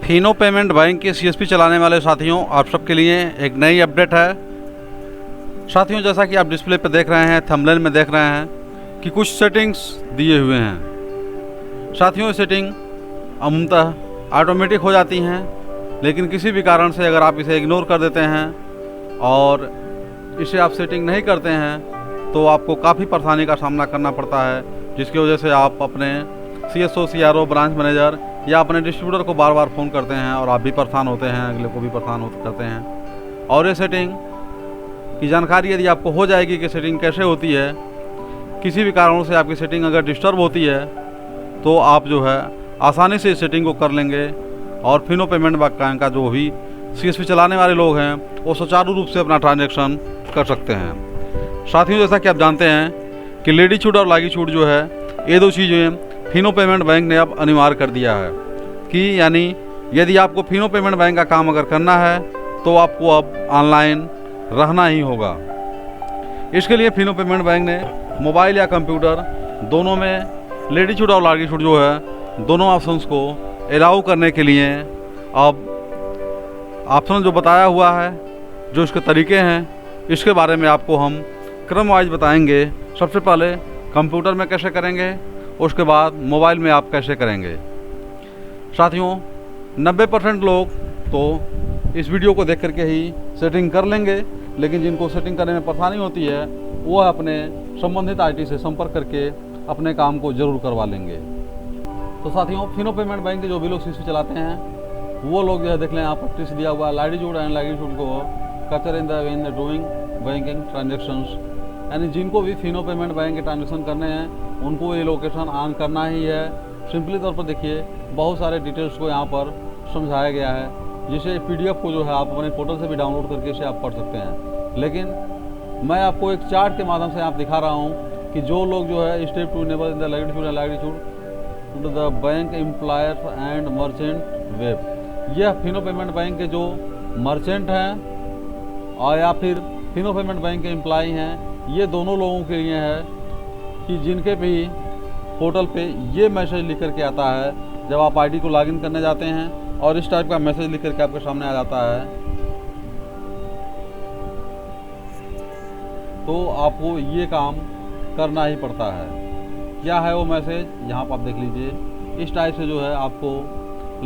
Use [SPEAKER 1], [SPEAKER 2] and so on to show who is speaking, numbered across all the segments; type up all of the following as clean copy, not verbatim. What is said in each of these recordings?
[SPEAKER 1] Fino payment bank के CSP चलाने वाले साथियों, आप सबके लिए एक नई अपडेट है। साथियों, जैसा कि आप डिस्प्ले पर देख रहे हैं, थंबनेल में देख रहे हैं कि कुछ सेटिंग्स दिए हुए हैं। साथियों, ये सेटिंग अमूमतः ऑटोमेटिक हो जाती हैं, लेकिन किसी भी कारण से अगर आप इसे इग्नोर कर देते हैं और इसे आप सेटिंग नहीं करते हैं तो आपको काफ़ी परेशानी का सामना करना पड़ता है, जिसकी वजह से आप अपने CSO, CRO, ब्रांच मैनेजर या अपने डिस्ट्रीब्यूटर को बार बार फ़ोन करते हैं और आप भी परेशान होते हैं, अगले को भी परेशान करते हैं। और ये सेटिंग की जानकारी यदि आपको हो जाएगी कि सेटिंग कैसे होती है, किसी भी कारणों से आपकी सेटिंग अगर डिस्टर्ब होती है तो आप जो है आसानी से इस सेटिंग को कर लेंगे और फिनो पेमेंट बैंक का जो भी CSP चलाने वाले लोग हैं वो सुचारू रूप से अपना ट्रांजैक्शन कर सकते हैं। साथियों, जैसा कि आप जानते हैं कि लेडी छूट और लागी छूट जो है, ये दो चीज़ें फिनो पेमेंट बैंक ने अब अनिवार्य कर दिया है कि यानी यदि आपको फिनो पेमेंट बैंक का काम अगर करना है तो आपको अब ऑनलाइन रहना ही होगा। इसके लिए फिनो पेमेंट बैंक ने मोबाइल या कंप्यूटर दोनों में लेडी छूट और लागी छूट जो है, दोनों ऑप्शंस को अलाउ करने के लिए अब ऑप्शन जो बताया हुआ है, जो इसके तरीके हैं, इसके बारे में आपको हम क्रम वाइज बताएंगे। सबसे पहले कंप्यूटर में कैसे करेंगे, उसके बाद मोबाइल में आप कैसे करेंगे। साथियों, 90% लोग तो इस वीडियो को देख करके ही सेटिंग कर लेंगे, लेकिन जिनको सेटिंग करने में परेशानी होती है वो अपने संबंधित IT से संपर्क करके अपने काम को ज़रूर करवा लेंगे। तो साथियों, फिनो पेमेंट बैंक के जो भी लोग CSP चलाते हैं वो लोग जो है देख लें, यहाँ पर टिप्स दिया हुआ है, लाइवलीहुड एंड लाइवलीहुड को capture in the doing banking transactions, यानी जिनको भी फिनो पेमेंट बैंक के ट्रांजेक्शन करने हैं उनको ये लोकेशन ऑन करना ही है। सिंपली तौर पर देखिए, बहुत सारे डिटेल्स को यहाँ पर समझाया गया है, जिसे PDF को जो है आप अपने पोर्टल से भी डाउनलोड करके इसे आप पढ़ सकते हैं। लेकिन मैं आपको एक चार्ट के माध्यम से आप दिखा रहा हूँ कि जो लोग जो है step to enable in the livelihood the bank employer and merchant web, यह फिनो पेमेंट बैंक के जो मर्चेंट हैं और या फिर फिनो पेमेंट बैंक के एम्प्लॉय हैं, ये दोनों लोगों के लिए है कि जिनके भी पोर्टल पे ये मैसेज लिख करके आता है जब आप ID को लॉगिन करने जाते हैं और इस टाइप का मैसेज लिख करके आपके सामने आ जाता है, तो आपको ये काम करना ही पड़ता है। क्या है वो मैसेज, यहाँ पर आप देख लीजिए। इस टाइप से जो है आपको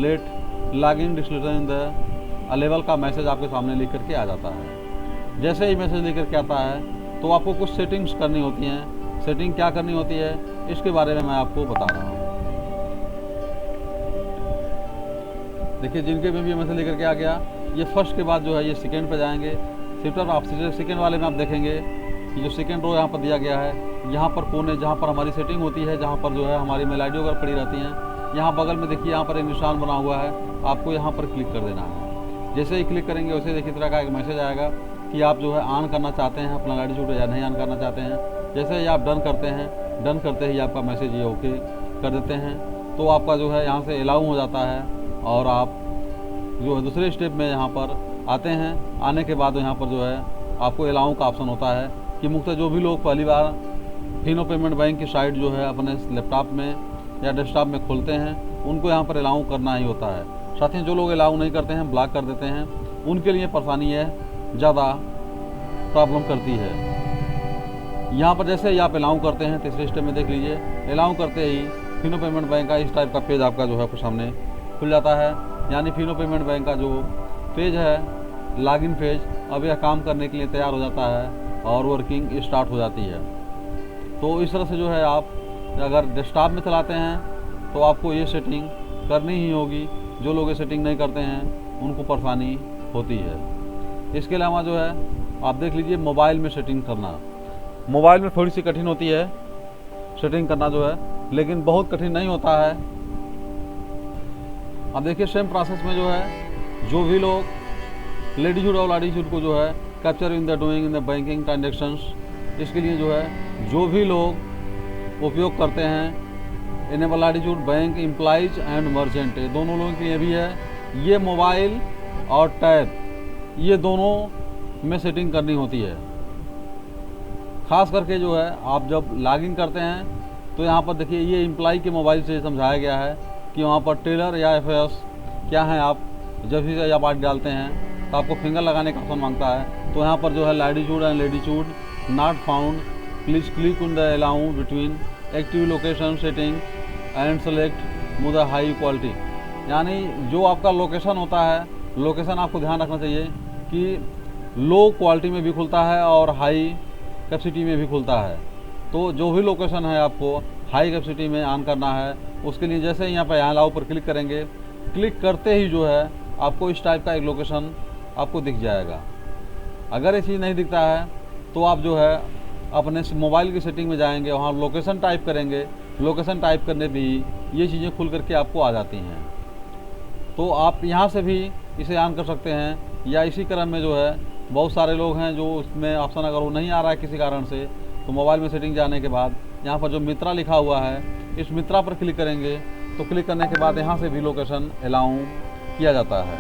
[SPEAKER 1] late login disclosure in the a level का मैसेज आपके सामने लिख करके आ जाता है। जैसे ही मैसेज लिख करके आता है तो आपको कुछ सेटिंग्स करनी होती हैं। सेटिंग क्या करनी होती है इसके बारे में मैं आपको बता रहा हूँ। देखिए, जिनके में भी मैसेज लेकर के आ गया, ये फर्स्ट के बाद जो है ये सेकंड पे जाएंगे। शिफ्टर आप सेकंड वाले में आप देखेंगे कि जो सेकंड रो यहाँ पर दिया गया है, यहाँ पर कोने जहाँ पर हमारी सेटिंग होती है, जहाँ पर जो है हमारी मेल ID वगैरह पड़ी रहती हैं, यहाँ बगल में देखिए यहाँ पर एक निशान बना हुआ है, आपको यहाँ पर क्लिक कर देना है। जैसे ही क्लिक करेंगे वैसे देखिए तरह का एक मैसेज आएगा कि आप जो है ऑन करना चाहते हैं अपना लाइवलीहुड या नहीं ऑन करना चाहते हैं। जैसे ही आप डन करते हैं, डन करते ही आपका मैसेज ये ओके कर देते हैं तो आपका जो है यहाँ से अलाउ हो जाता है और आप जो है दूसरे स्टेप में यहाँ पर आते हैं। आने के बाद यहाँ पर जो है आपको अलाउ का ऑप्शन होता है कि मुख्यतः जो भी लोग पहली बार फिनो पेमेंट बैंक की साइट जो है अपने लैपटॉप में या डेस्कटॉप में खोलते हैं उनको यहाँ पर अलाउ करना ही होता है। साथ ही जो लोग अलाउ नहीं करते हैं, ब्लॉक कर देते हैं, उनके लिए परेशानी है ज़्यादा प्रॉब्लम करती है। यहाँ पर जैसे ही आप अलाउ करते हैं, तीसरे स्टेप में देख लीजिए, अलाउ करते ही फिनो पेमेंट बैंक का इस टाइप का पेज आपका जो है आपके सामने खुल जाता है। यानी फिनो पेमेंट बैंक का जो पेज है, लॉगिन पेज, अब यह काम करने के लिए तैयार हो जाता है और वर्किंग स्टार्ट हो जाती है। तो इस तरह से जो है आप अगर डेस्कटॉप में चलाते हैं तो आपको ये सेटिंग करनी ही होगी। जो लोग ये सेटिंग नहीं करते हैं उनको परेशानी होती है। इसके अलावा जो है आप देख लीजिए, मोबाइल में सेटिंग करना, मोबाइल में थोड़ी सी कठिन होती है सेटिंग करना जो है, लेकिन बहुत कठिन नहीं होता है। अब देखिए, सेम प्रोसेस में जो है जो भी लोग लेडीहुड और लाडीहुड को जो है capture in the doing in the banking transactions, इसके लिए जो है जो भी लोग उपयोग करते हैं इनेबल लाडीहुड बैंक एम्प्लॉइज एंड मर्चेंट, दोनों लोगों के लिए भी है। ये मोबाइल और टैब, ये दोनों में सेटिंग करनी होती है। खास करके जो है आप जब लॉगिन करते हैं तो यहाँ पर देखिए ये एम्प्लॉय के मोबाइल से समझाया गया है कि वहाँ पर टेलर या FS क्या हैं आप। जब भी आप आर्ट डालते हैं तो आपको फिंगर लगाने का ऑप्शन मांगता है, तो यहाँ पर जो है latitude and latitude not found, please click on the allow between active location setting and select move the high quality. यानी जो आपका लोकेशन होता है, लोकेशन आपको ध्यान रखना चाहिए कि लो क्वालिटी में भी खुलता है और हाई कैपेसिटी में भी खुलता है। तो जो भी लोकेशन है आपको हाई कैपेसिटी में ऑन करना है, उसके लिए जैसे यहाँ पर यहाँ अलाउ पर क्लिक करेंगे, क्लिक करते ही जो है आपको इस टाइप का एक लोकेशन आपको दिख जाएगा। अगर ये चीज़ नहीं दिखता है तो आप जो है अपने मोबाइल की सेटिंग में जाएंगे, वहाँ लोकेशन टाइप करेंगे, लोकेशन टाइप करने भी ये चीज़ें खुल करके आपको आ जाती हैं। तो आप यहाँ से भी इसे ऑन कर सकते हैं, या इसी क्रम में जो है बहुत सारे लोग हैं जो उसमें ऑप्शन अगर वो नहीं आ रहा है किसी कारण से, तो मोबाइल में सेटिंग जाने के बाद यहाँ पर जो मित्रा लिखा हुआ है, इस मित्रा पर क्लिक करेंगे, तो क्लिक करने के बाद यहाँ से भी लोकेशन अलाउ किया जाता है।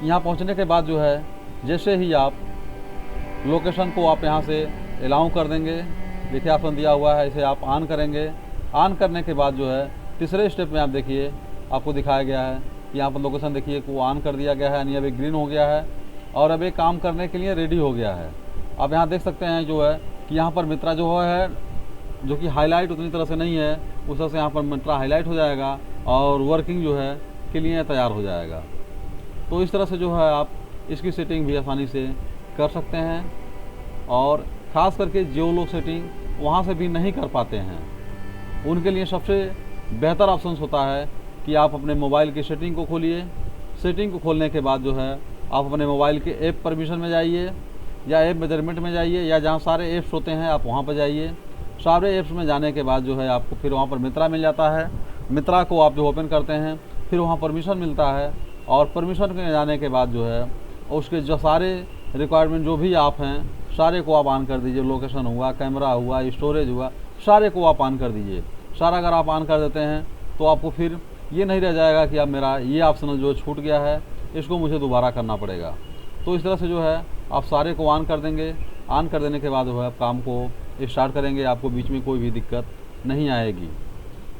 [SPEAKER 1] यहाँ पहुँचने के बाद जो है जैसे ही आप लोकेशन को आप यहाँ से अलाउ कर देंगे, देखिए ऑप्शन दिया हुआ है, इसे आप ऑन करेंगे। ऑन करने के बाद जो है तीसरे स्टेप में आप देखिए आपको दिखाया गया है कि यहाँ पर लोकेशन देखिए को ऑन कर दिया गया है, यानी अब एक ग्रीन हो गया है और अब एक काम करने के लिए रेडी हो गया है। आप यहाँ देख सकते हैं जो है कि यहाँ पर मित्रा जो है जो कि हाईलाइट उतनी तरह से नहीं है, उस तरह से यहाँ पर मित्रा हाईलाइट हो जाएगा और वर्किंग जो है के लिए तैयार हो जाएगा। तो इस तरह से जो है आप इसकी सेटिंग भी आसानी से कर सकते हैं, और ख़ास करके जो लोग सेटिंग वहाँ से भी नहीं कर पाते हैं उनके लिए सबसे बेहतर ऑप्शन होता है कि आप अपने मोबाइल की सेटिंग को खोलिए। सेटिंग को खोलने के बाद जो है आप अपने मोबाइल के ऐप परमिशन में जाइए, या ऐप मेजरमेंट में जाइए, या जहाँ सारे ऐप्स होते हैं आप वहाँ पर जाइए। सारे ऐप्स में जाने के बाद जो है आपको फिर वहाँ पर मित्रा मिल जाता है। मित्रा को आप जो ओपन करते हैं फिर वहाँ परमिशन मिलता है, और परमिशन में जाने के बाद जो है उसके जो सारे रिक्वायरमेंट जो भी आप हैं सारे को आप ऑन कर दीजिए। लोकेशन हुआ, कैमरा हुआ, स्टोरेज हुआ, सारे को आप ऑन कर दीजिए। सारा अगर आप ऑन कर देते हैं तो आपको फिर ये नहीं रह जाएगा कि अब मेरा ये ऑप्शनल जो छूट गया है, इसको मुझे दोबारा करना पड़ेगा। तो इस तरह से जो है आप सारे को ऑन कर देंगे। ऑन कर देने के बाद जो है आप काम को स्टार्ट करेंगे, आपको बीच में कोई भी दिक्कत नहीं आएगी।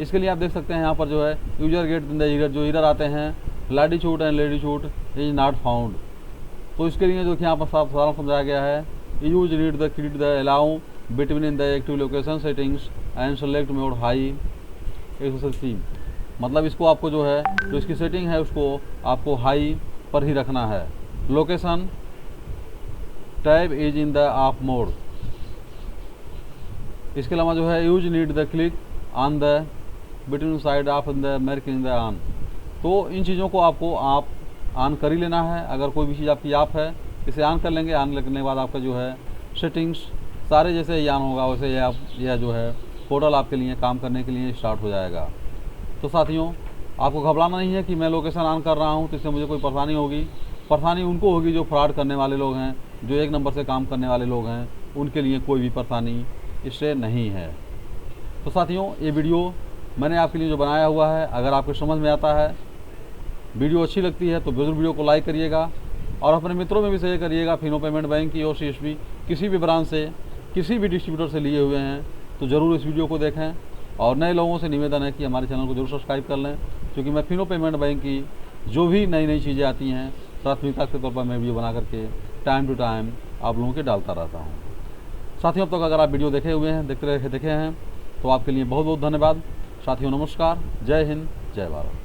[SPEAKER 1] इसके लिए आप देख सकते हैं यहाँ पर जो है user get in the error, जो एरर आते हैं latitude and latitude is not found. तो इसके लिए जो कि यहाँ पर सारा समझाया गया है, use read the click the allow between in the active location settings and select mode high excessive. मतलब इसको आपको जो है जो इसकी सेटिंग है उसको आपको हाई पर ही रखना है। Location tab is in the of mode. इसके अलावा जो है use need the click on the between side of the making the on. तो इन चीज़ों को आपको आप ऑन कर ही लेना है। अगर कोई भी चीज़ आपकी आप है इसे ऑन कर लेंगे। ऑन करने के बाद आपका जो है सेटिंग्स सारे जैसे ही ऑन होगा वैसे यह जो है पोर्टल आपके लिए काम करने के लिए स्टार्ट हो जाएगा। तो साथियों आपको घबराना नहीं है कि मैं लोकेशन ऑन कर रहा हूँ तो इससे मुझे कोई परेशानी होगी। परेशानी उनको होगी जो फ्रॉड करने वाले लोग हैं, जो एक नंबर से काम करने वाले लोग हैं, उनके लिए कोई भी परेशानी इससे नहीं है। तो साथियों ये वीडियो मैंने आपके लिए जो बनाया हुआ है, अगर आपको समझ में आता है, वीडियो अच्छी लगती है तो जरूर वीडियो को लाइक करिएगा और अपने मित्रों में भी शेयर करिएगा। फिनो पेमेंट बैंक की और CSP किसी भी ब्रांच से, किसी भी डिस्ट्रीब्यूटर से लिए हुए हैं तो ज़रूर इस वीडियो को देखें। और नए लोगों से निवेदन है कि हमारे चैनल को जरूर सब्सक्राइब कर लें, क्योंकि मैं फिनो पेमेंट बैंक की जो भी नई नई चीज़ें आती हैं प्राथमिकता के तौर पर मैं वीडियो बना करके टाइम टू टाइम आप लोगों के डालता रहता हूँ। साथियों अब तक अगर आप वीडियो देखे हुए हैं, देखे हैं तो आपके लिए बहुत बहुत धन्यवाद। साथियों नमस्कार, जय हिंद, जय भारत।